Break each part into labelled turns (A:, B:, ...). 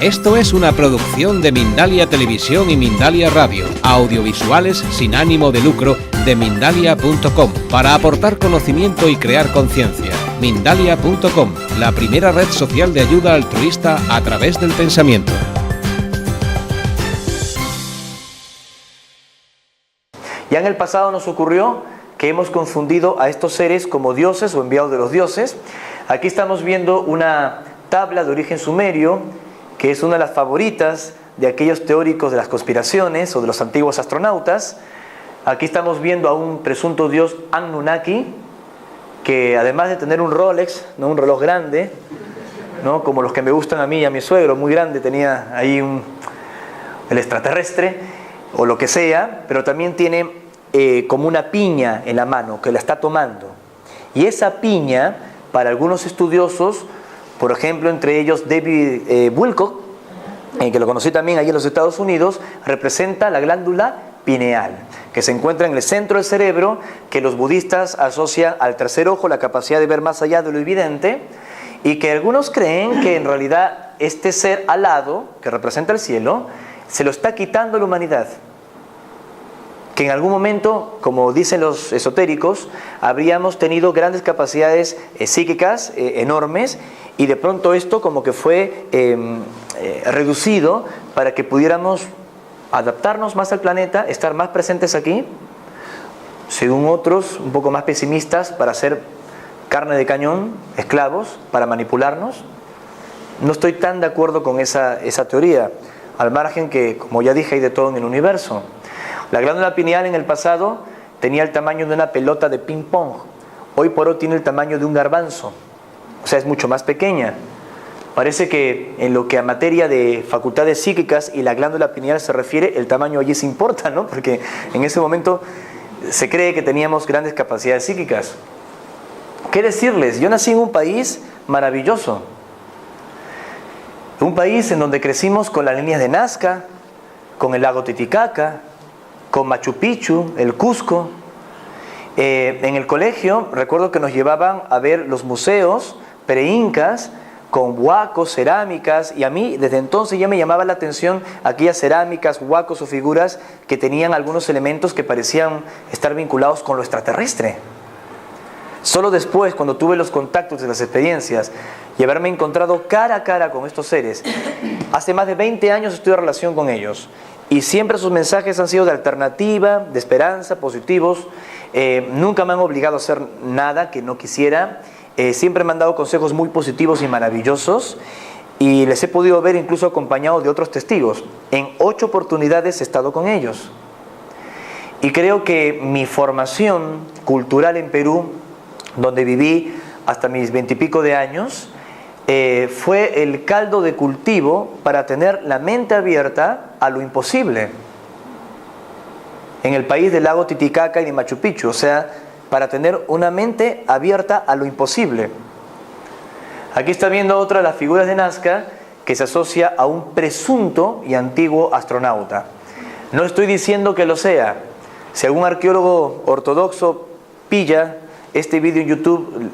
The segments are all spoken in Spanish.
A: Esto es una producción de Mindalia Televisión y Mindalia Radio, audiovisuales sin ánimo de lucro de Mindalia.com, para aportar conocimiento y crear conciencia. Mindalia.com, la primera red social de ayuda altruista a través del pensamiento.
B: Ya en el pasado nos ocurrió que hemos confundido a estos seres como dioses o enviados de los dioses. Aquí estamos viendo una tabla de origen sumerio, que es una de las favoritas de aquellos teóricos de las conspiraciones o de los antiguos astronautas. Aquí estamos viendo a un presunto dios Anunnaki, que además de tener un Rolex, ¿no?, un reloj grande, ¿no?, como los que me gustan a mí y a mi suegro, muy grande, tenía ahí el extraterrestre o lo que sea, pero también tiene como una piña en la mano que la está tomando. Y esa piña, para algunos estudiosos, por ejemplo, entre ellos David Wilcock, que lo conocí también allí en los Estados Unidos, representa la glándula pineal, que se encuentra en el centro del cerebro, que los budistas asocian al tercer ojo, la capacidad de ver más allá de lo evidente, y que algunos creen que en realidad este ser alado, que representa el cielo, se lo está quitando la humanidad. Que en algún momento, como dicen los esotéricos, habríamos tenido grandes capacidades psíquicas enormes, y de pronto esto como que fue reducido para que pudiéramos adaptarnos más al planeta, estar más presentes aquí, según otros un poco más pesimistas, para ser carne de cañón, esclavos, para manipularnos. No estoy tan de acuerdo con esa teoría, al margen que, como ya dije, hay de todo en el universo. La glándula pineal en el pasado tenía el tamaño de una pelota de ping pong. Hoy por hoy tiene el tamaño de un garbanzo. O sea, es mucho más pequeña. Parece que en lo que a materia de facultades psíquicas y la glándula pineal se refiere, el tamaño allí se importa, ¿no? Porque en ese momento se cree que teníamos grandes capacidades psíquicas. ¿Qué decirles? Yo nací en un país maravilloso. Un país en donde crecimos con las líneas de Nazca, con el lago Titicaca, con Machu Picchu, el Cusco. En el colegio recuerdo que nos llevaban a ver los museos preincas con huacos, cerámicas, y a mí desde entonces ya me llamaba la atención aquellas cerámicas, huacos o figuras que tenían algunos elementos que parecían estar vinculados con lo extraterrestre. Solo después, cuando tuve los contactos de las experiencias y haberme encontrado cara a cara con estos seres, hace más de 20 años estoy en relación con ellos, y siempre sus mensajes han sido de alternativa, de esperanza, positivos. Nunca me han obligado a hacer nada que no quisiera. Siempre me han dado consejos muy positivos y maravillosos, y les he podido ver incluso acompañados de otros testigos. En 8 oportunidades he estado con ellos. Y creo que mi formación cultural en Perú, donde viví hasta mis 20 y pico de años, fue el caldo de cultivo para tener la mente abierta a lo imposible en el país del lago Titicaca y de Machu Picchu. O sea, para tener una mente abierta a lo imposible. Aquí está viendo otra de las figuras de Nazca que se asocia a un presunto y antiguo astronauta. No estoy diciendo que lo sea. Si algún arqueólogo ortodoxo pilla este vídeo en YouTube,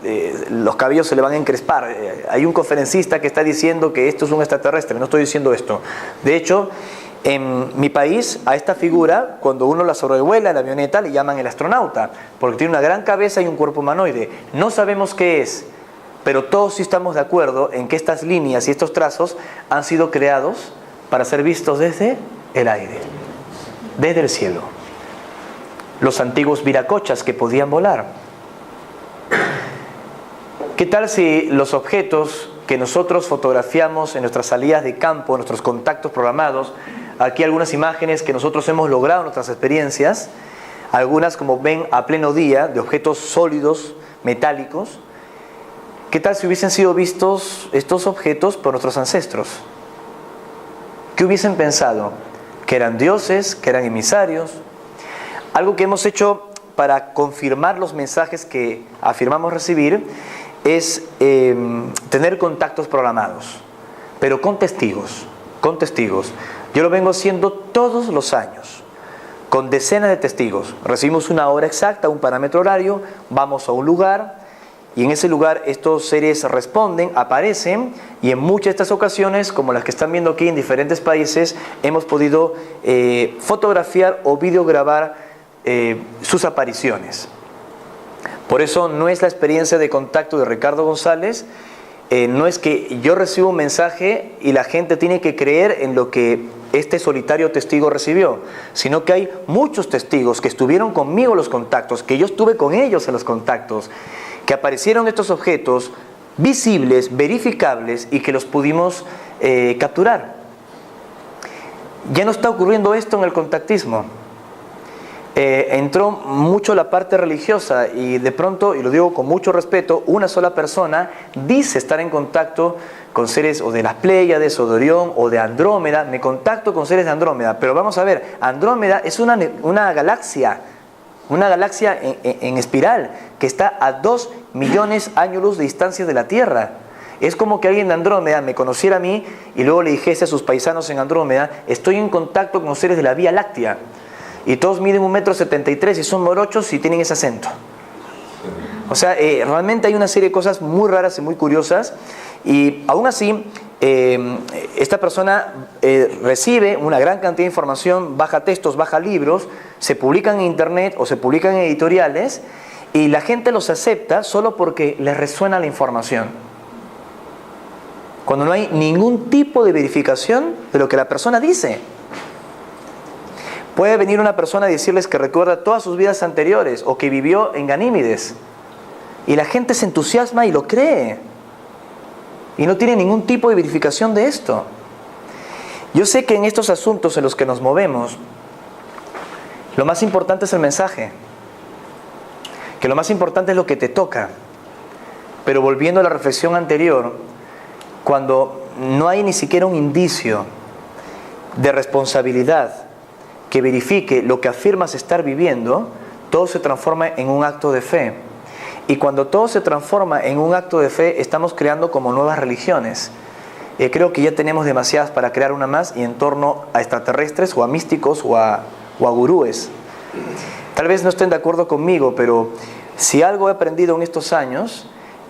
B: los cabellos se le van a encrespar. Hay un conferencista que está diciendo que esto es un extraterrestre. No estoy diciendo esto. De hecho, en mi país, a esta figura, cuando uno la sobrevuela en la avioneta, le llaman el astronauta, porque tiene una gran cabeza y un cuerpo humanoide. No sabemos qué es, pero todos sí estamos de acuerdo en que estas líneas y estos trazos han sido creados para ser vistos desde el aire, desde el cielo. Los antiguos viracochas que podían volar. ¿Qué tal si los objetos que nosotros fotografiamos en nuestras salidas de campo, en nuestros contactos programados, aquí algunas imágenes que nosotros hemos logrado en nuestras experiencias, algunas como ven a pleno día, de objetos sólidos, metálicos, qué tal si hubiesen sido vistos estos objetos por nuestros ancestros? ¿Qué hubiesen pensado? ¿Que eran dioses? ¿Que eran emisarios? Algo que hemos hecho para confirmar los mensajes que afirmamos recibir es tener contactos programados, pero con testigos, con testigos. Yo lo vengo haciendo todos los años, con decenas de testigos. Recibimos una hora exacta, un parámetro horario, vamos a un lugar y en ese lugar estos seres responden, aparecen, y en muchas de estas ocasiones, como las que están viendo aquí en diferentes países, hemos podido fotografiar o videograbar sus apariciones. Por eso no es la experiencia de contacto de Ricardo González, no es que yo recibo un mensaje y la gente tiene que creer en lo que este solitario testigo recibió, sino que hay muchos testigos que estuvieron conmigo en los contactos, que yo estuve con ellos en los contactos, que aparecieron estos objetos visibles, verificables, y que los pudimos capturar. Ya no está ocurriendo esto en el contactismo. Entró mucho la parte religiosa y de pronto, y lo digo con mucho respeto, una sola persona dice estar en contacto con seres o de las Pléyades o de Orión o de Andrómeda. Me contacto con seres de Andrómeda, pero vamos a ver, Andrómeda es una galaxia en espiral que está a 2 millones años luz de distancia de la Tierra. Es como que alguien de Andrómeda me conociera a mí y luego le dijese a sus paisanos en Andrómeda: estoy en contacto con seres de la Vía Láctea. Y todos miden 1,73 m y son morochos y tienen ese acento. O sea, realmente hay una serie de cosas muy raras y muy curiosas. Y aún así, esta persona recibe una gran cantidad de información, baja textos, baja libros, se publican en internet o se publican en editoriales, y la gente los acepta solo porque les resuena la información. Cuando no hay ningún tipo de verificación de lo que la persona dice. Puede venir una persona y decirles que recuerda todas sus vidas anteriores o que vivió en Ganímedes, y la gente se entusiasma y lo cree, y no tiene ningún tipo de verificación de esto. Yo sé que en estos asuntos en los que nos movemos, lo más importante es el mensaje, que lo más importante es lo que te toca. Pero volviendo a la reflexión anterior, cuando no hay ni siquiera un indicio de responsabilidad que verifique lo que afirmas estar viviendo, todo se transforma en un acto de fe. Y cuando todo se transforma en un acto de fe, estamos creando como nuevas religiones. Creo que ya tenemos demasiadas para crear una más, y en torno a extraterrestres o a místicos o a gurúes. Tal vez no estén de acuerdo conmigo, pero si algo he aprendido en estos años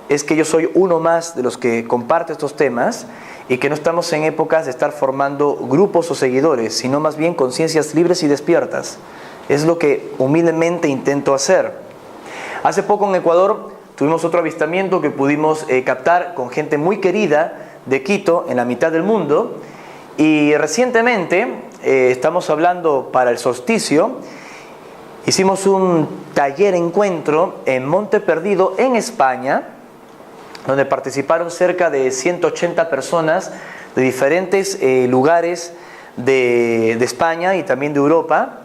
B: es que yo soy uno más de los que comparte estos temas, y que no estamos en épocas de estar formando grupos o seguidores, sino más bien conciencias libres y despiertas. Es lo que humildemente intento hacer. Hace poco en Ecuador tuvimos otro avistamiento que pudimos captar con gente muy querida de Quito, en la mitad del mundo, y recientemente, estamos hablando para el solsticio, hicimos un taller encuentro en Monte Perdido, en España, donde participaron cerca de 180 personas de diferentes lugares de España y también de Europa.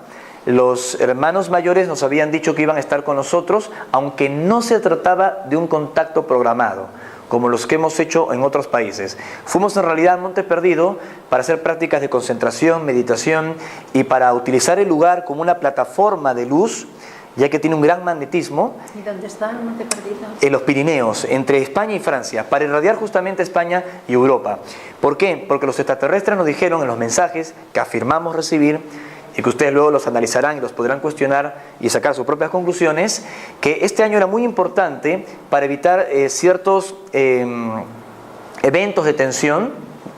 B: Los hermanos mayores nos habían dicho que iban a estar con nosotros, aunque no se trataba de un contacto programado, como los que hemos hecho en otros países. Fuimos en realidad a Monte Perdido para hacer prácticas de concentración, meditación, y para utilizar el lugar como una plataforma de luz, ya que tiene un gran magnetismo.
C: ¿Y dónde está el Monte Perdido?
B: En los Pirineos, entre España y Francia, para irradiar justamente España y Europa. ¿Por qué? Porque los extraterrestres nos dijeron en los mensajes que afirmamos recibir, y que ustedes luego los analizarán y los podrán cuestionar y sacar sus propias conclusiones, que este año era muy importante para evitar ciertos eventos de tensión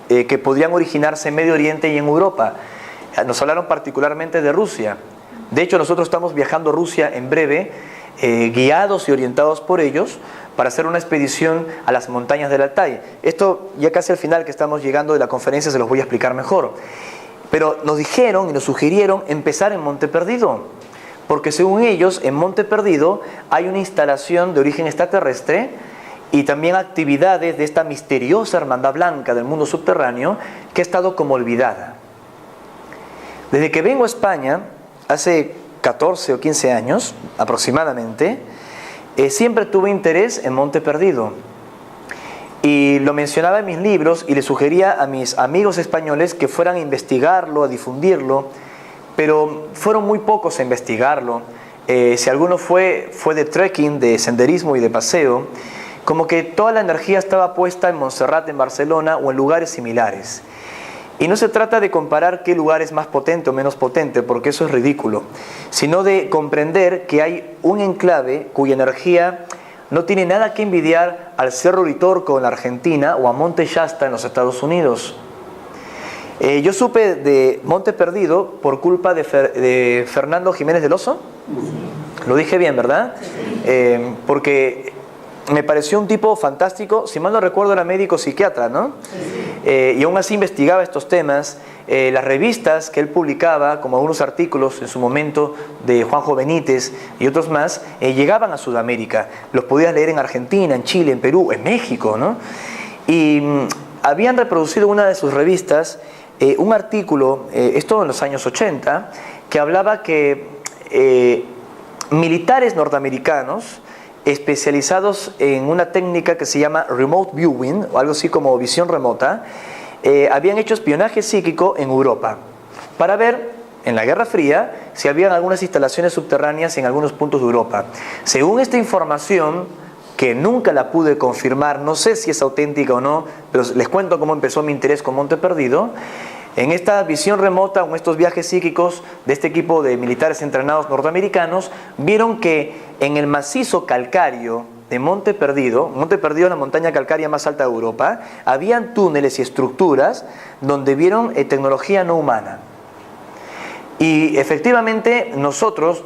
B: que podrían originarse en Medio Oriente y en Europa. Nos hablaron particularmente de Rusia. De hecho, nosotros estamos viajando a Rusia en breve, guiados y orientados por ellos, para hacer una expedición a las montañas del Altai. Esto ya casi al final que estamos llegando de la conferencia se los voy a explicar mejor. Pero nos dijeron y nos sugirieron empezar en Monte Perdido, porque según ellos, en Monte Perdido hay una instalación de origen extraterrestre y también actividades de esta misteriosa hermandad blanca del mundo subterráneo que ha estado como olvidada. Desde que vengo a España, hace 14 o 15 años aproximadamente, siempre tuve interés en Monte Perdido. Y lo mencionaba en mis libros y le sugería a mis amigos españoles que fueran a investigarlo, a difundirlo, pero fueron muy pocos a investigarlo. Si alguno fue de trekking, de senderismo y de paseo, como que toda la energía estaba puesta en Montserrat, en Barcelona o en lugares similares. Y no se trata de comparar qué lugar es más potente o menos potente, porque eso es ridículo, sino de comprender que hay un enclave cuya energía no tiene nada que envidiar al Cerro Uritorco en la Argentina o a Monte Shasta en los Estados Unidos. Yo supe de Monte Perdido por culpa de Fernando Jiménez del Oso. Lo dije bien, ¿verdad? Porque me pareció un tipo fantástico. Si mal no recuerdo, era médico psiquiatra, ¿no? Y aún así investigaba estos temas. Las revistas que él publicaba, como algunos artículos en su momento de Juanjo Benítez y otros más, llegaban a Sudamérica. Los podías leer en Argentina, en Chile, en Perú, en México, ¿no? Y habían reproducido en una de sus revistas un artículo, esto en los años 80, que hablaba que militares norteamericanos especializados en una técnica que se llama remote viewing, o algo así como visión remota, habían hecho espionaje psíquico en Europa para ver, en la Guerra Fría, si habían algunas instalaciones subterráneas en algunos puntos de Europa. Según esta información, que nunca la pude confirmar, no sé si es auténtica o no, pero les cuento cómo empezó mi interés con Monte Perdido. En esta visión remota, o en estos viajes psíquicos de este equipo de militares entrenados norteamericanos, vieron que en el macizo calcáreo de Monte Perdido es la montaña calcárea más alta de Europa, habían túneles y estructuras donde vieron tecnología no humana. Y efectivamente nosotros,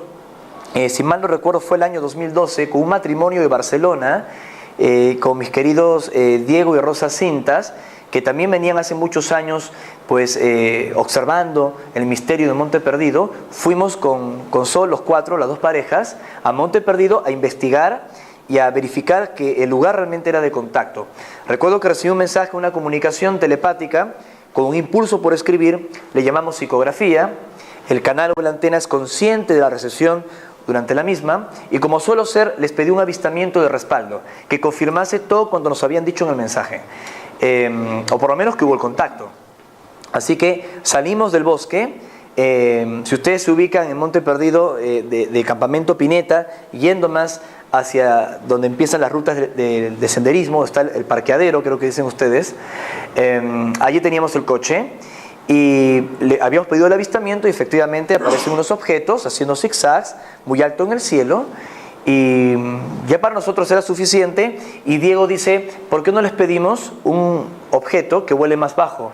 B: si mal no recuerdo fue el año 2012, con un matrimonio de Barcelona, con mis queridos Diego y Rosa Cintas, que también venían hace muchos años pues observando el misterio de Monte Perdido, fuimos con Sol, los cuatro, las dos parejas, a Monte Perdido a investigar y a verificar que el lugar realmente era de contacto. Recuerdo que recibí un mensaje, una comunicación telepática con un impulso por escribir, le llamamos psicografía. El canal o la antena es consciente de la recepción durante la misma, y como suelo ser, les pedí un avistamiento de respaldo, que confirmase todo cuanto nos habían dicho en el mensaje, o por lo menos que hubo el contacto. Así que salimos del bosque. Si ustedes se ubican en Monte Perdido, de Campamento Pineta, yendo más hacia donde empiezan las rutas de senderismo, está el parqueadero, creo que dicen ustedes, allí teníamos el coche. Y le habíamos pedido el avistamiento y efectivamente aparecen unos objetos haciendo zigzags muy alto en el cielo, y ya para nosotros era suficiente. Y Diego dice, ¿por qué no les pedimos un objeto que vuele más bajo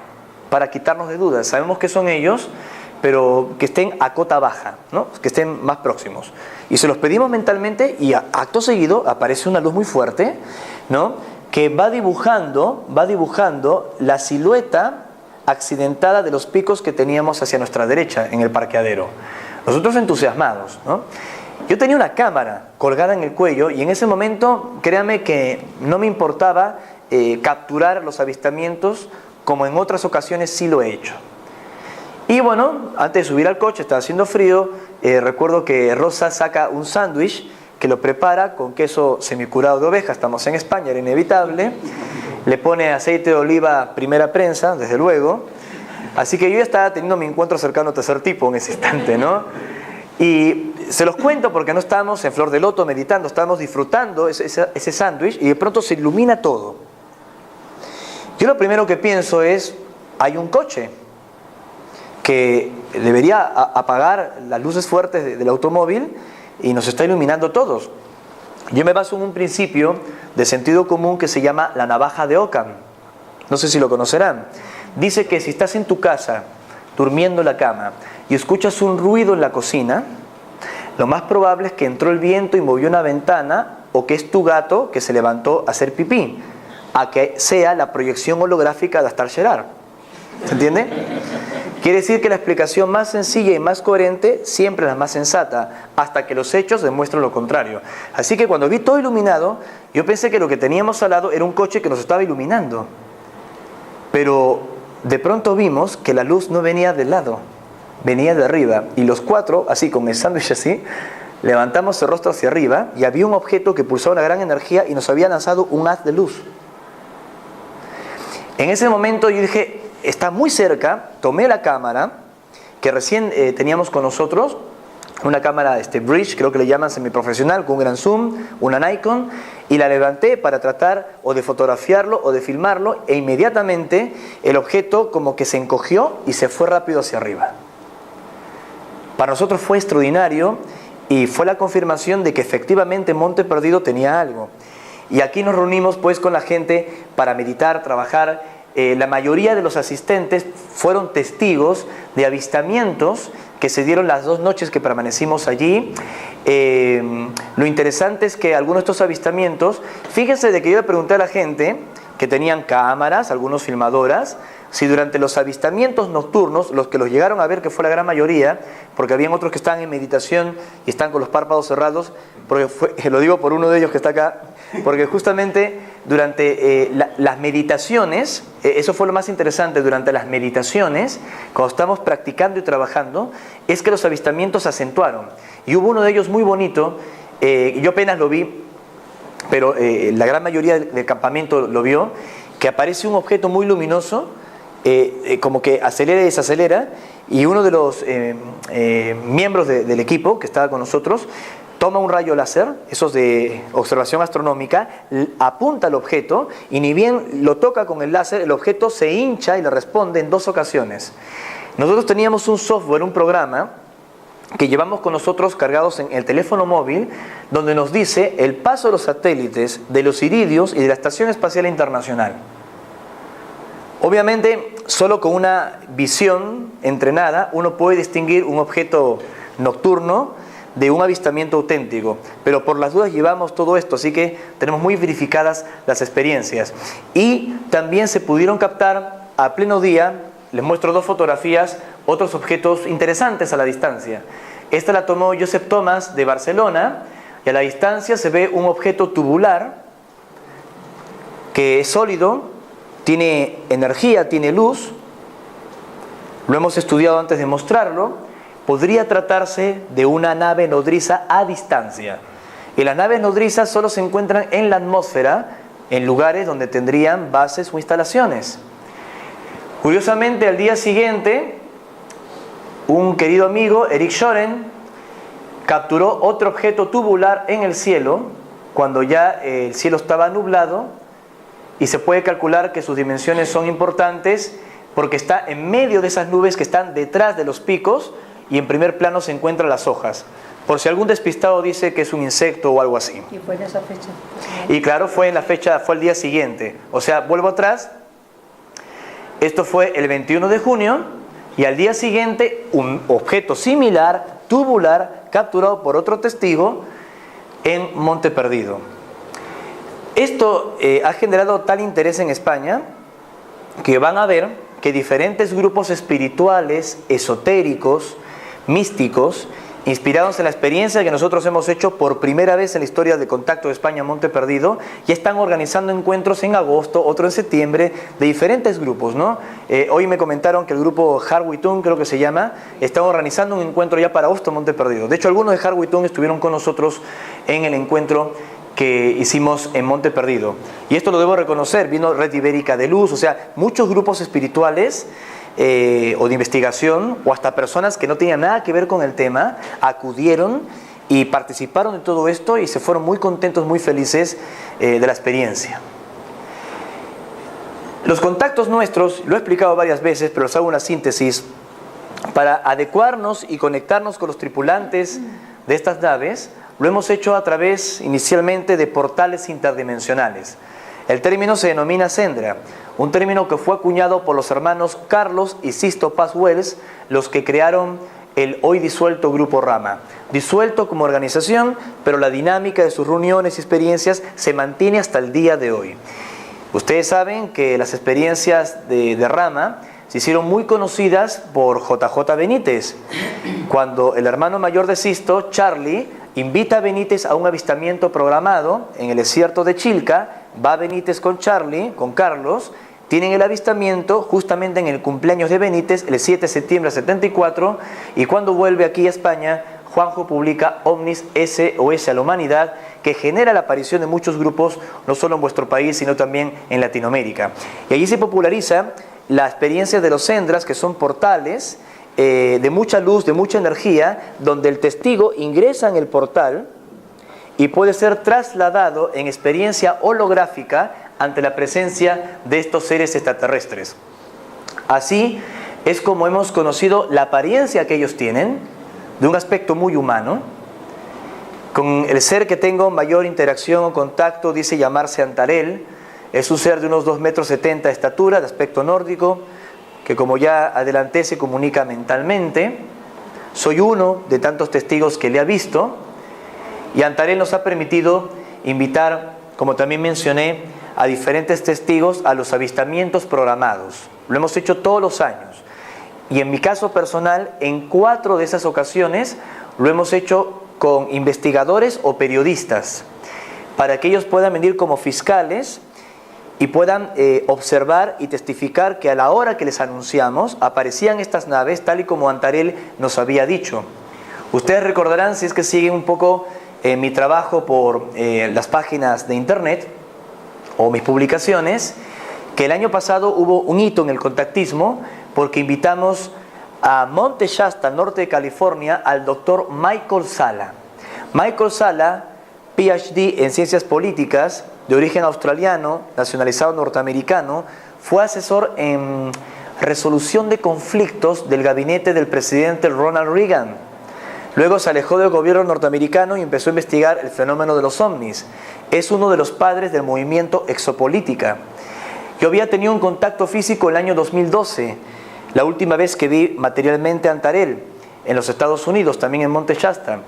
B: para quitarnos de dudas? Sabemos que son ellos, pero que estén a cota baja, ¿no? Que estén más próximos. Y se los pedimos mentalmente, y acto seguido aparece una luz muy fuerte, ¿no? Que va dibujando la silueta accidentada de los picos que teníamos hacia nuestra derecha en el parqueadero. Nosotros entusiasmados, ¿no? Yo tenía una cámara colgada en el cuello, y en ese momento, créanme que no me importaba capturar los avistamientos, como en otras ocasiones sí lo he hecho. Y bueno, antes de subir al coche, estaba haciendo frío, recuerdo que Rosa saca un sándwich que lo prepara con queso semicurado de oveja, estamos en España, era inevitable. Le pone aceite de oliva primera prensa, desde luego. Así que yo ya estaba teniendo mi encuentro cercano a tercer tipo en ese instante, ¿no? Y se los cuento porque no estábamos en Flor de Loto meditando, estábamos disfrutando ese sándwich, y de pronto se ilumina todo. Yo lo primero que pienso es, hay un coche que debería apagar las luces fuertes del automóvil y nos está iluminando a todos. Yo me baso en un principio de sentido común que se llama la navaja de Ockham. No sé si lo conocerán. Dice que si estás en tu casa, durmiendo en la cama, y escuchas un ruido en la cocina, lo más probable es que entró el viento y movió una ventana, o que es tu gato que se levantó a hacer pipí, a que sea la proyección holográfica de Astar Sherar. ¿Se entiende? Quiere decir que la explicación más sencilla y más coherente siempre es la más sensata, hasta que los hechos demuestran lo contrario. Así que cuando vi todo iluminado, yo pensé que lo que teníamos al lado era un coche que nos estaba iluminando. Pero de pronto vimos que la luz no venía del lado, venía de arriba. Y los cuatro, así con el sándwich así, levantamos el rostro hacia arriba, y había un objeto que pulsaba una gran energía y nos había lanzado un haz de luz. En ese momento yo dije, está muy cerca. Tomé la cámara que recién teníamos con nosotros, una cámara bridge, creo que le llaman, semiprofesional, con un gran zoom, una Nikon, y la levanté para tratar o de fotografiarlo o de filmarlo, e inmediatamente el objeto como que se encogió y se fue rápido hacia arriba. Para nosotros fue extraordinario, y fue la confirmación de que efectivamente Monte Perdido tenía algo. Y aquí nos reunimos pues con la gente para meditar, trabajar. La mayoría de los asistentes fueron testigos de avistamientos que se dieron las 2 noches que permanecimos allí. Lo interesante es que algunos de estos avistamientos, fíjense de que yo le pregunté a la gente que tenían cámaras, algunos filmadoras, si durante los avistamientos nocturnos, los que los llegaron a ver, que fue la gran mayoría, porque habían otros que estaban en meditación y están con los párpados cerrados, porque lo digo por uno de ellos que está acá, porque justamente durante las meditaciones, eso fue lo más interesante, durante las meditaciones, cuando estamos practicando y trabajando, es que los avistamientos se acentuaron. Y hubo uno de ellos muy bonito, yo apenas lo vi, pero la gran mayoría del campamento lo vio, que aparece un objeto muy luminoso, como que acelera y desacelera, y uno de los miembros del equipo que estaba con nosotros toma un rayo láser, esos de observación astronómica, apunta al objeto y ni bien lo toca con el láser, el objeto se hincha y le responde en 2 ocasiones. Nosotros teníamos un software, un programa que llevamos con nosotros cargados en el teléfono móvil, donde nos dice el paso de los satélites, de los iridios y de la Estación Espacial Internacional. Obviamente, solo con una visión entrenada, uno puede distinguir un objeto nocturno de un avistamiento auténtico, pero por las dudas llevamos todo esto, así que tenemos muy verificadas las experiencias. Y también se pudieron captar a pleno día, les muestro 2 fotografías, otros objetos interesantes a la distancia. Esta la tomó Josep Thomas de Barcelona, y a la distancia se ve un objeto tubular que es sólido, tiene energía, tiene luz. Lo hemos estudiado antes de mostrarlo. Podría tratarse de una nave nodriza a distancia. Y las naves nodrizas solo se encuentran en la atmósfera, en lugares donde tendrían bases o instalaciones. Curiosamente, al día siguiente, un querido amigo, Eric Schoren, capturó otro objeto tubular en el cielo, cuando ya el cielo estaba nublado, y se puede calcular que sus dimensiones son importantes, porque está en medio de esas nubes que están detrás de los picos, y en primer plano se encuentran las hojas. Por si algún despistado dice que es un insecto o algo así.
C: ¿Y fue en esa fecha?
B: Y claro, fue el día siguiente. O sea, vuelvo atrás. Esto fue el 21 de junio y al día siguiente un objeto similar, tubular, capturado por otro testigo en Monte Perdido. Esto ha generado tal interés en España que van a ver que diferentes grupos espirituales, esotéricos, místicos, inspirados en la experiencia que nosotros hemos hecho por primera vez en la historia de Contacto de España Monte Perdido, ya están organizando encuentros en agosto, otro en septiembre, de diferentes grupos, ¿no? Hoy me comentaron que el grupo Harwitun, creo que se llama, está organizando un encuentro ya para agosto Monte Perdido. De hecho, algunos de Harwitun estuvieron con nosotros en el encuentro que hicimos en Monte Perdido. Y esto lo debo reconocer, vino Red Ibérica de Luz, o sea, muchos grupos espirituales o de investigación, o hasta personas que no tenían nada que ver con el tema, acudieron y participaron de todo esto y se fueron muy contentos, muy felices de la experiencia. Los contactos nuestros, lo he explicado varias veces, pero les hago una síntesis, para adecuarnos y conectarnos con los tripulantes de estas naves, lo hemos hecho a través inicialmente de portales interdimensionales. El término se denomina Sendra, un término que fue acuñado por los hermanos Carlos y Sisto Paz Wells, los que crearon el hoy disuelto Grupo Rama. Disuelto como organización, pero la dinámica de sus reuniones y experiencias se mantiene hasta el día de hoy. Ustedes saben que las experiencias de Rama se hicieron muy conocidas por JJ Benítez. Cuando el hermano mayor de Sisto, Charlie, invita a Benítez a un avistamiento programado en el desierto de Chilca, va Benítez con Charlie, con Carlos, tienen el avistamiento justamente en el cumpleaños de Benítez, el 7 de septiembre de 74, y cuando vuelve aquí a España, Juanjo publica Omnis SOS a la Humanidad, que genera la aparición de muchos grupos, no solo en vuestro país, sino también en Latinoamérica. Y allí se populariza la experiencia de los Sendras, que son portales de mucha luz, de mucha energía, donde el testigo ingresa en el portal y puede ser trasladado en experiencia holográfica ante la presencia de estos seres extraterrestres. Así es como hemos conocido la apariencia que ellos tienen, de un aspecto muy humano, Con el ser que tengo mayor interacción o contacto dice llamarse Antarel. Es un ser de unos 2,70 metros de estatura, de aspecto nórdico, que como ya adelanté se comunica mentalmente. Soy uno de tantos testigos que le ha visto, y Antarel nos ha permitido invitar, como también mencioné, a diferentes testigos a los avistamientos programados. Lo hemos hecho todos los años, y en mi caso personal, en 4 de esas ocasiones lo hemos hecho con investigadores o periodistas, para que ellos puedan venir como fiscales y puedan observar y testificar que a la hora que les anunciamos aparecían estas naves tal y como Antarel nos había dicho. Ustedes recordarán, si es que siguen un poco mi trabajo por las páginas de internet o mis publicaciones, que el año pasado hubo un hito en el contactismo porque invitamos a Monte Shasta, norte de California, al doctor Michael Salla. Michael Salla, PhD en ciencias políticas, de origen australiano, nacionalizado norteamericano, fue asesor en resolución de conflictos del gabinete del presidente Ronald Reagan. Luego se alejó del gobierno norteamericano y empezó a investigar el fenómeno de los ovnis. Es uno de los padres del movimiento exopolítica. Yo había tenido un contacto físico el año 2012, la última vez que vi materialmente a Antarel, en los Estados Unidos, también en Monte Shasta.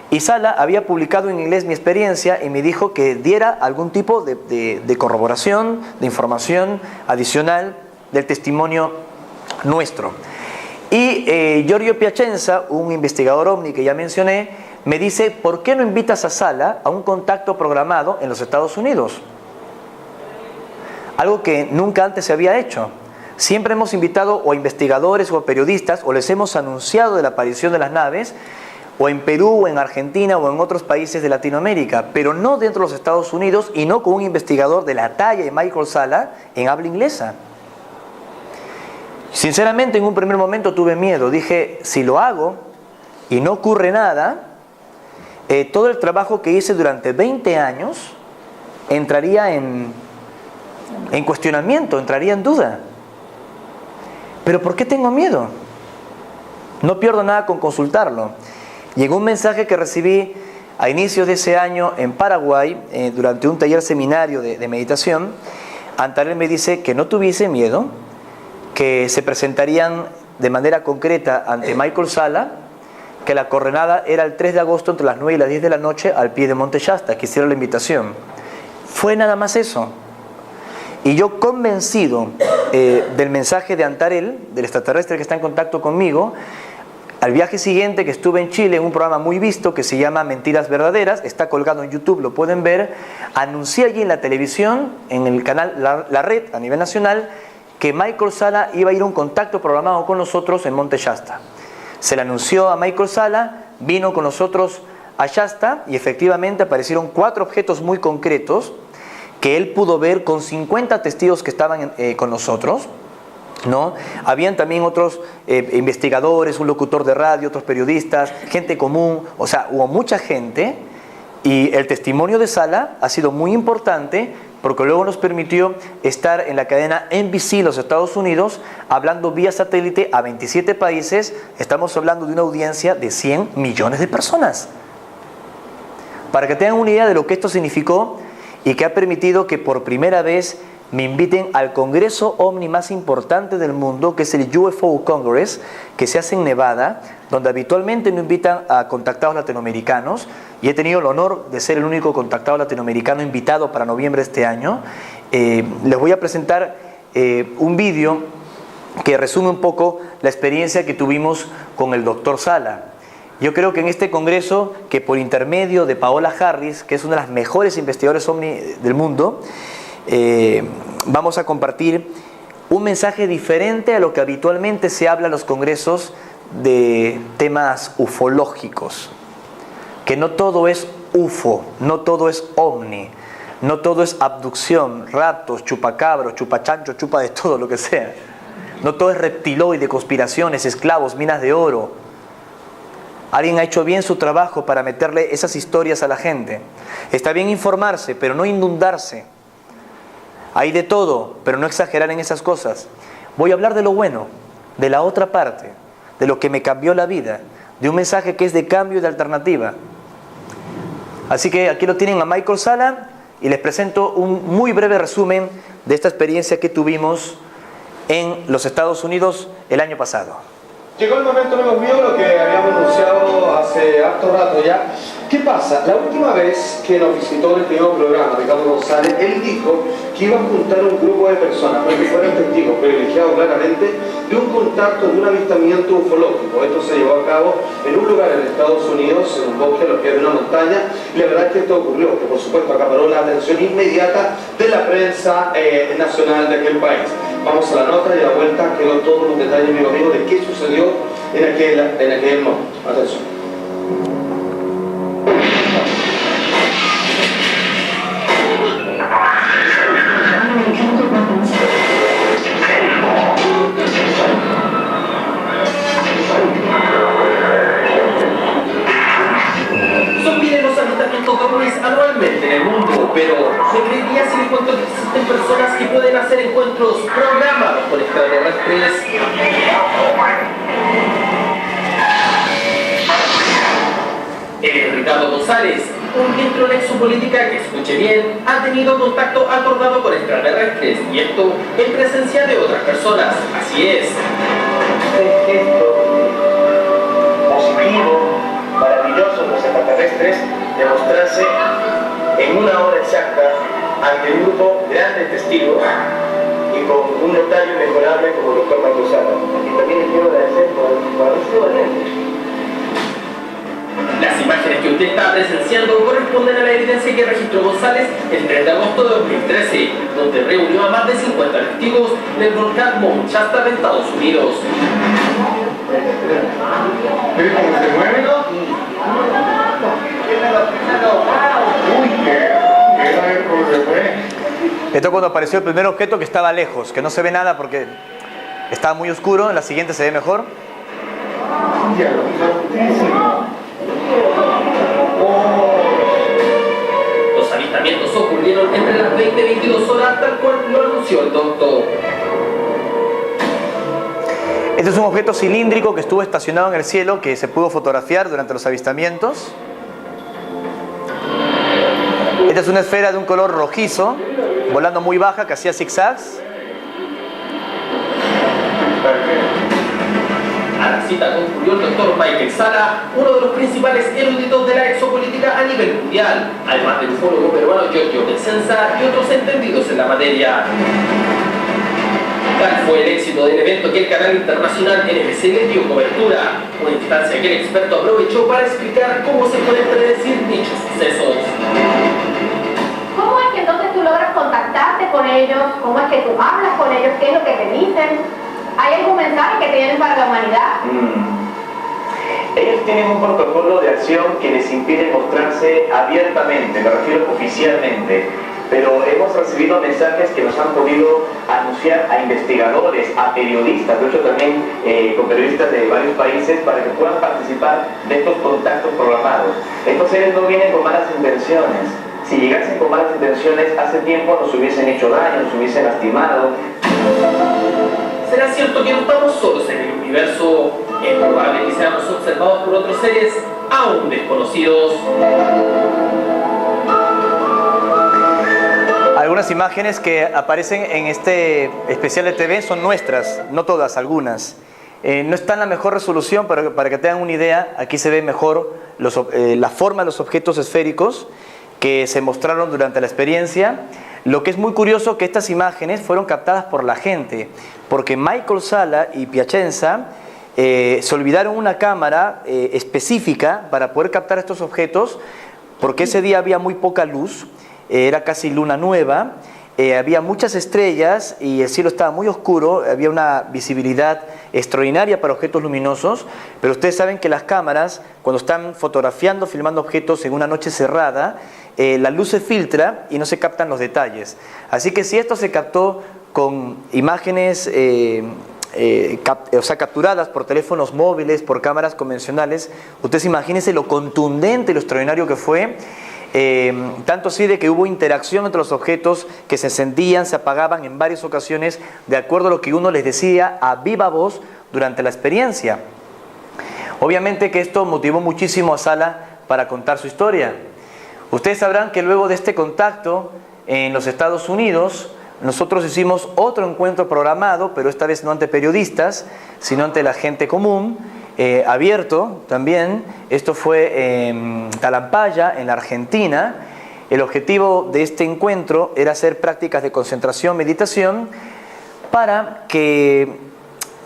B: Y Salla había publicado en inglés mi experiencia y me dijo que diera algún tipo de corroboración, de información adicional del testimonio nuestro. Y Giorgio Piacenza, un investigador ovni que ya mencioné, me dice: ¿por qué no invitas a Salla a un contacto programado en los Estados Unidos? Algo que nunca antes se había hecho. Siempre hemos invitado o a investigadores o a periodistas, o les hemos anunciado de la aparición de las naves, o en Perú, o en Argentina, o en otros países de Latinoamérica, pero no dentro de los Estados Unidos y no con un investigador de la talla de Michael Salla en habla inglesa. Sinceramente, en un primer momento tuve miedo. Dije, si lo hago y no ocurre nada, todo el trabajo que hice durante 20 años entraría en cuestionamiento, entraría en duda. ¿Pero por qué tengo miedo? No pierdo nada con consultarlo. Llegó un mensaje que recibí a inicios de ese año en Paraguay, durante un taller seminario de meditación. Antarel me dice que no tuviese miedo, que se presentarían de manera concreta ante Michael Salla, que la coordenada era el 3 de agosto entre las 9 y las 10 de la noche al pie de Monte Shasta, que hiciera la invitación. Fue nada más eso. Y yo, convencido del mensaje de Antarel, del extraterrestre que está en contacto conmigo, al viaje siguiente, que estuve en Chile en un programa muy visto que se llama Mentiras Verdaderas, está colgado en YouTube, lo pueden ver, anuncié allí en la televisión, en el canal La Red a nivel nacional, que Michael Salla iba a ir a un contacto programado con nosotros en Monte Shasta. Se le anunció a Michael Salla, vino con nosotros a Shasta y efectivamente aparecieron 4 objetos muy concretos que él pudo ver con 50 testigos que estaban con nosotros, ¿no? Habían también otros investigadores, un locutor de radio, otros periodistas, gente común, o sea, hubo mucha gente, y el testimonio de Salla ha sido muy importante porque luego nos permitió estar en la cadena NBC los Estados Unidos, hablando vía satélite a 27 países. Estamos hablando de una audiencia de 100 millones de personas. Para que tengan una idea de lo que esto significó y que ha permitido que por primera vez me inviten al congreso ovni más importante del mundo, que es el UFO Congress, que se hace en Nevada, donde habitualmente no invitan a contactados latinoamericanos, y he tenido el honor de ser el único contactado latinoamericano invitado para noviembre de este año. Les voy a presentar un vídeo que resume un poco la experiencia que tuvimos con el doctor Salla. Yo creo que en este congreso, que por intermedio de Paola Harris, que es una de las mejores investigadoras ovni del mundo, vamos a compartir un mensaje diferente a lo que habitualmente se habla en los congresos de temas ufológicos. Que no todo es UFO, no todo es ovni, no todo es abducción, raptos, chupacabros, chupachancho, chupa de todo lo que sea. No todo es reptiloide, conspiraciones, esclavos, minas de oro. Alguien ha hecho bien su trabajo para meterle esas historias a la gente. Está bien informarse, pero no inundarse. Hay de todo, pero no exagerar en esas cosas. Voy a hablar de lo bueno, de la otra parte, de lo que me cambió la vida, de un mensaje que es de cambio y de alternativa. Así que aquí lo tienen a Michael Sala y les presento un muy breve resumen de esta experiencia que tuvimos en los Estados Unidos el año pasado.
D: Llegó el momento, amigos míos, lo que habíamos anunciado hace harto rato ya. ¿Qué pasa? La última vez que nos visitó en el primer programa, Ricardo González, él dijo que iba a juntar un grupo de personas para que fueran testigos privilegiados claramente de un contacto, de un avistamiento ufológico. Esto se llevó a cabo en un lugar en Estados Unidos, en un bosque a los pies de una montaña, y la verdad es que esto ocurrió, que por supuesto acaparó la atención inmediata de la prensa nacional de aquel país. Vamos a la nota y a la vuelta quedó todos los detalles, amigo mío, de qué sucedió en aquel momento. Atención.
E: Son miles los avistamientos de ovnis anualmente en el mundo, pero ¿me creería si les cuento que existen personas que pueden hacer encuentros programados por extraterrestres? Él es Ricardo González, un miembro de Exopolítica que, escuche bien, ha tenido contacto acordado con extraterrestres, y esto en presencia de otras personas. Así es.
F: Este gesto positivo, maravilloso de los extraterrestres, demostrarse en una hora exacta ante un grupo grande de testigos y con un notario inmejorable como el doctor Michael Sala. Y también les quiero agradecer por haber sido valientes.
E: Las imágenes que usted está presenciando corresponden a la evidencia que registró González el 3 de agosto de 2013, donde reunió a más de 50 testigos del volcán Mount Shasta de Estados Unidos.
D: ¿Ves cómo se mueve, no? Uy, qué a ver cómo se fue.
B: Esto cuando apareció el primer objeto que estaba lejos, que no se ve nada porque estaba muy oscuro. En la siguiente se ve mejor.
D: Ya lo hizo.
E: Los avistamientos ocurrieron entre las 20 y 22 horas, tal cual lo anunció el doctor.
B: Este es un objeto cilíndrico que estuvo estacionado en el cielo, que se pudo fotografiar durante los avistamientos. Esta es una esfera de un color rojizo, volando muy baja, que hacía zigzags.
E: A la cita concluyó el doctor Michael Sala, uno de los principales eruditos de la exopolítica a nivel mundial, además del ufólogo peruano Giorgio Vicenza y otros entendidos en la materia. Tal fue el éxito del evento que el canal internacional NBC le dio cobertura, una instancia que el experto aprovechó para explicar cómo se pueden predecir dichos sucesos.
C: ¿Cómo es que entonces tú logras contactarte con ellos? ¿Cómo es que tú hablas con ellos? ¿Qué es lo que te dicen? ¿Hay algún mensaje que tienen para la humanidad?
F: Ellos tienen un protocolo de acción que les impide mostrarse abiertamente, me refiero oficialmente, pero hemos recibido mensajes que nos han podido anunciar a investigadores, a periodistas, de hecho también con periodistas de varios países, para que puedan participar de estos contactos programados. Entonces ellos no vienen con malas intenciones. Si llegasen con malas intenciones, hace tiempo nos hubiesen hecho daño, nos hubiesen lastimado.
E: ¿Será cierto que no estamos solos en el universo? Es probable que seamos observados por otros seres aún desconocidos.
B: Algunas imágenes que aparecen en este especial de TV son nuestras, no todas, algunas. No está en la mejor resolución, pero para que tengan una idea, aquí se ve mejor la forma de los objetos esféricos que se mostraron durante la experiencia. Lo que es muy curioso que estas imágenes fueron captadas por la gente, porque Michael Sala y Piacenza se olvidaron una cámara específica para poder captar estos objetos, porque ese día había muy poca luz, era casi luna nueva, había muchas estrellas y el cielo estaba muy oscuro, había una visibilidad extraordinaria para objetos luminosos, pero ustedes saben que las cámaras, cuando están fotografiando, filmando objetos en una noche cerrada, la luz se filtra y no se captan los detalles. Así que si esto se captó con imágenes capturadas por teléfonos móviles, por cámaras convencionales, ustedes imagínense lo contundente y lo extraordinario que fue. Tanto así de que hubo interacción entre los objetos que se encendían, se apagaban en varias ocasiones de acuerdo a lo que uno les decía a viva voz durante la experiencia. Obviamente que esto motivó muchísimo a Sala para contar su historia. Ustedes sabrán que luego de este contacto en los Estados Unidos, nosotros hicimos otro encuentro programado, pero esta vez no ante periodistas, sino ante la gente común, abierto también. Esto fue en Talampaya, en la Argentina. El objetivo de este encuentro era hacer prácticas de concentración, meditación, para que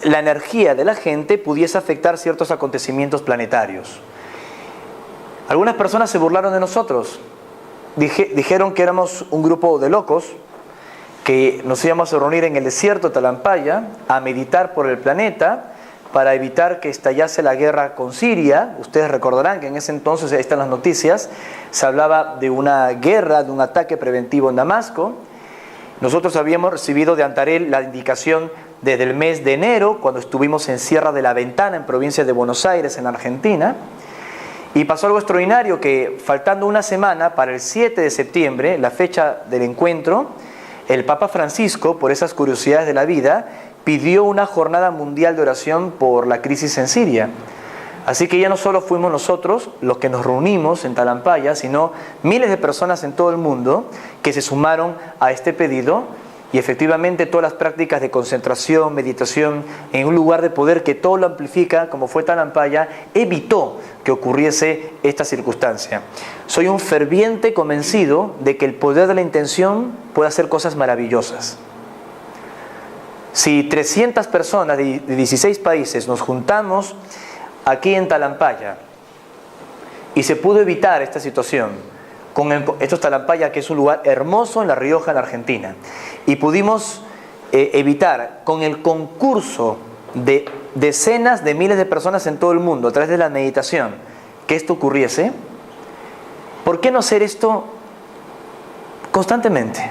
B: la energía de la gente pudiese afectar ciertos acontecimientos planetarios. Algunas personas se burlaron de nosotros. Dijeron que éramos un grupo de locos, que nos íbamos a reunir en el desierto de Talampaya a meditar por el planeta para evitar que estallase la guerra con Siria. Ustedes recordarán que en ese entonces, ahí están las noticias, se hablaba de una guerra, de un ataque preventivo en Damasco. Nosotros habíamos recibido de Antarel la indicación desde el mes de enero, cuando estuvimos en Sierra de la Ventana, en provincia de Buenos Aires, en Argentina. Y pasó algo extraordinario, que faltando una semana para el 7 de septiembre, la fecha del encuentro, el Papa Francisco, por esas curiosidades de la vida, pidió una jornada mundial de oración por la crisis en Siria. Así que ya no solo fuimos nosotros los que nos reunimos en Talampaya, sino miles de personas en todo el mundo que se sumaron a este pedido, y efectivamente todas las prácticas de concentración, meditación, en un lugar de poder que todo lo amplifica, como fue Talampaya, evitó que ocurriese esta circunstancia. Soy un ferviente convencido de que el poder de la intención puede hacer cosas maravillosas. Si 300 personas de 16 países nos juntamos aquí en Talampaya y se pudo evitar esta situación, esto es Talampaya, que es un lugar hermoso en La Rioja, en la Argentina, y pudimos evitar con el concurso de decenas de miles de personas en todo el mundo a través de la meditación que esto ocurriese, ¿por qué no hacer esto constantemente?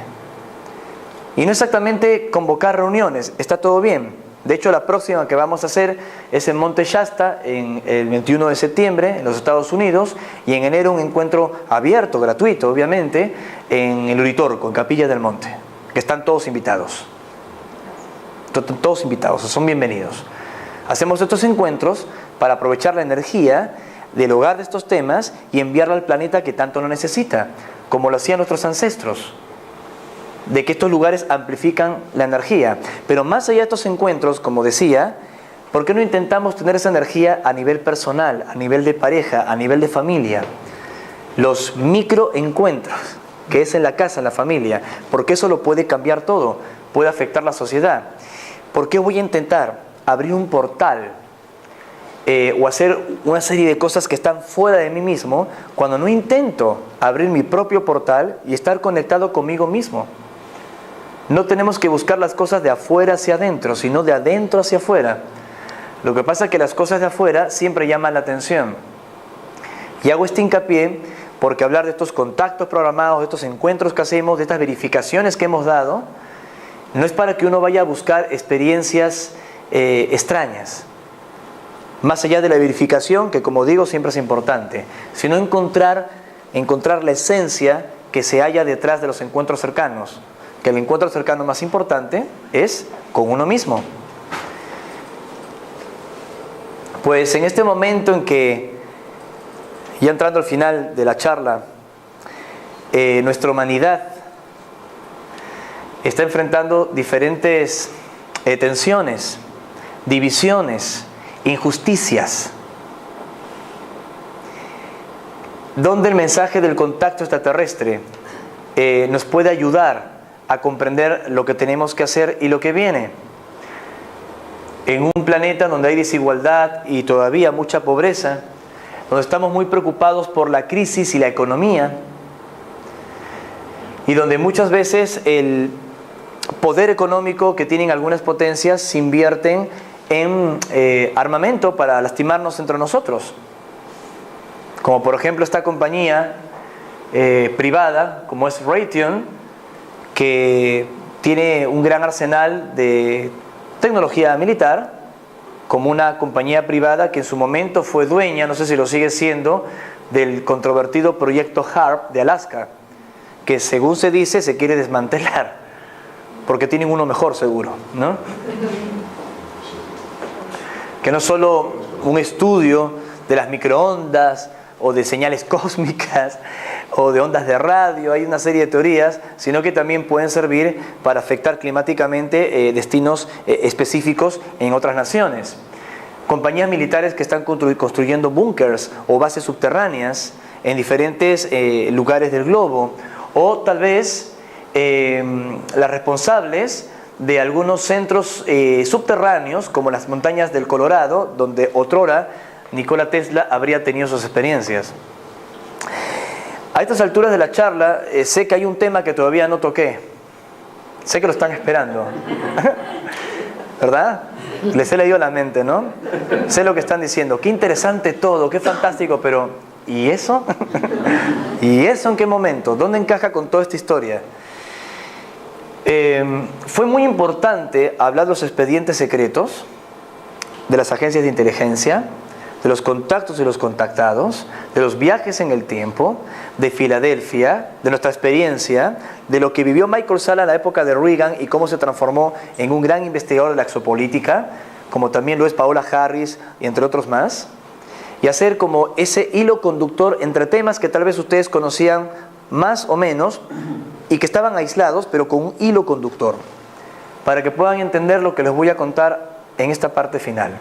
B: Y no exactamente convocar reuniones, está todo bien. De hecho, la próxima que vamos a hacer es en Monte Shasta, el 21 de septiembre, en los Estados Unidos, y en enero un encuentro abierto, gratuito, obviamente, en el Uritorco, en Capilla del Monte, que están todos invitados. Todos invitados, son bienvenidos. Hacemos estos encuentros para aprovechar la energía del hogar de estos temas y enviarla al planeta que tanto lo necesita, como lo hacían nuestros ancestros, de que estos lugares amplifican la energía. Pero más allá de estos encuentros, como decía, ¿por qué no intentamos tener esa energía a nivel personal, a nivel de pareja, a nivel de familia? Los microencuentros, que es en la casa, en la familia, porque eso lo puede cambiar todo, puede afectar la sociedad. ¿Por qué voy a intentar abrir un portal o hacer una serie de cosas que están fuera de mí mismo, cuando no intento abrir mi propio portal y estar conectado conmigo mismo? No tenemos que buscar las cosas de afuera hacia adentro, sino de adentro hacia afuera. Lo que pasa es que las cosas de afuera siempre llaman la atención. Y hago este hincapié porque hablar de estos contactos programados, de estos encuentros que hacemos, de estas verificaciones que hemos dado, no es para que uno vaya a buscar experiencias extrañas. Más allá de la verificación, que como digo siempre es importante, sino encontrar la esencia que se halla detrás de los encuentros cercanos. Que el encuentro cercano más importante es con uno mismo. Pues en este momento en que, ya entrando al final de la charla, nuestra humanidad está enfrentando diferentes tensiones, divisiones, injusticias, donde el mensaje del contacto extraterrestre nos puede ayudar a comprender lo que tenemos que hacer y lo que viene. En un planeta donde hay desigualdad y todavía mucha pobreza, donde estamos muy preocupados por la crisis y la economía, y donde muchas veces el poder económico que tienen algunas potencias se invierten en armamento para lastimarnos entre nosotros. Como por ejemplo esta compañía privada, como es Raytheon, que tiene un gran arsenal de tecnología militar, como una compañía privada que en su momento fue dueña, no sé si lo sigue siendo, del controvertido proyecto HAARP de Alaska, que según se dice se quiere desmantelar, porque tienen uno mejor seguro, ¿no? Que no es solo un estudio de las microondas o de señales cósmicas o de ondas de radio, hay una serie de teorías, sino que también pueden servir para afectar climáticamente destinos específicos en otras naciones. Compañías militares que están construyendo búnkers o bases subterráneas en diferentes lugares del globo, o tal vez las responsables de algunos centros subterráneos, como las montañas del Colorado, donde otrora Nikola Tesla habría tenido sus experiencias. A estas alturas de la charla, sé que hay un tema que todavía no toqué. Sé que lo están esperando. ¿Verdad? Les he leído la mente, ¿no? Sé lo que están diciendo. Qué interesante todo, qué fantástico, pero ¿y eso? ¿Y eso en qué momento? ¿Dónde encaja con toda esta historia? Fue muy importante hablar de los expedientes secretos, de las agencias de inteligencia, de los contactos y los contactados, de los viajes en el tiempo, de Filadelfia, de nuestra experiencia, de lo que vivió Michael Salla en la época de Reagan y cómo se transformó en un gran investigador de la exopolítica, como también lo es Paola Harris y entre otros más, y hacer como ese hilo conductor entre temas que tal vez ustedes conocían más o menos y que estaban aislados, pero con un hilo conductor, para que puedan entender lo que les voy a contar en esta parte final.